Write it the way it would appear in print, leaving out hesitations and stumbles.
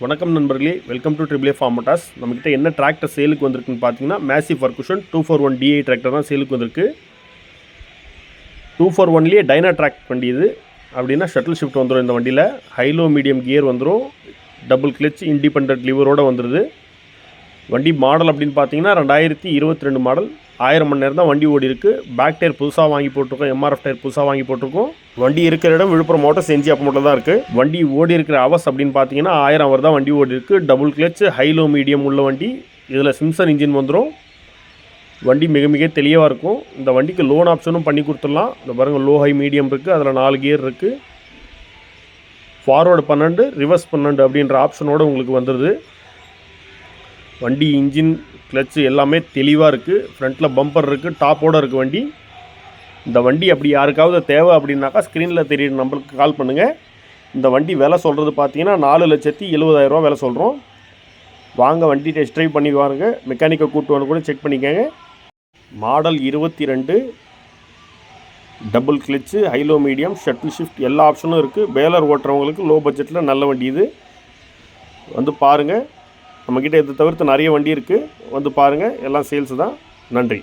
வணக்கம் நண்பர்களே, welcome to triple A farm motors. நம்மக்கிட்ட என்ன டிராக்டர் சேலுக்கு வந்திருக்குன்னு பார்த்தீங்கன்னா, மேசிவ் ஃபர்குஷன் 241 DI டிராக்டர் தான் சேலுக்கு வந்திருக்கு. 241லேயே டைனா ட்ராக் வண்டி இது. அப்படின்னா ஷட்டில் ஷிஃப்ட் வந்துடும் இந்த வண்டியில். ஹைலோ மீடியம் கியர் வந்துடும், டபுள் கிளச் இண்டிபெண்ட் லிவரோடு வந்துடுது. வண்டி மாடல் அப்படின்னு பார்த்தீங்கன்னா 2022 மாடல். 1000 மணி நேரம் தான் வண்டி ஓடி இருக்குது. பேக் டயர் புதுசாக வாங்கி போட்டிருக்கோம், MRF டயர் புதுசாக வாங்கி போட்டிருக்கோம். வண்டி இருக்கிற இடம் விழுப்புரம் மாவட்டம் செஞ்சி அப்பமட்டில் தான் இருக்குது. வண்டி ஓடி இருக்கிற அவர்ஸ் அப்படின்னு பார்த்தீங்கன்னா 1000 அவர் தான் வண்டி ஓடி இருக்குது. டபுள் கிளச் ஹைலோ மீடியம் உள்ள வண்டி. இதில் சிம்சன் இன்ஜின் வந்துடும். வண்டி மிக மிக தெளிவாக இருக்கும். இந்த வண்டிக்கு லோன் ஆப்ஷனும் பண்ணி கொடுத்துடலாம். இந்த பாருங்கள், லோ ஹை மீடியம் இருக்குது, அதில் 4 கியர் இருக்குது. ஃபார்வர்டு 12 ரிவர்ஸ் 12 அப்படின்ற ஆப்ஷனோடு உங்களுக்கு வந்துடுது. வண்டி இன்ஜின் கிளச்சு எல்லாமே தெளிவாக இருக்குது. ஃப்ரண்ட்டில் பம்பர் இருக்குது, டாப்போடு இருக்குது வண்டி. இந்த வண்டி அப்படி யாருக்காவது தேவை அப்படின்னாக்கா ஸ்க்ரீனில் தெரியுற நம்பருக்கு கால் பண்ணுங்கள். இந்த வண்டி விலை சொல்கிறது பார்த்தீங்கன்னா 4,70,000 விலை சொல்கிறோம். வாங்க வண்டி டெஸ்ட் ட்ரைவ் பண்ணி வாருங்க. மெக்கானிக்கை கூப்பிட்டு வந்து கூட செக் பண்ணிக்கோங்க. Model 22, double clutch, high low medium, shuttle shift எல்லா ஆப்ஷனும் இருக்குது. பேலர் ஓட்டுறவங்களுக்கு லோ பட்ஜெட்டில் நல்ல வண்டி இது. வந்து பாருங்கள். நம்மக்கிட்ட இதை தவிர்த்து நிறைய வண்டி இருக்குது. வந்து பாருங்கள், எல்லாம் சேல்ஸு தான். நன்றி.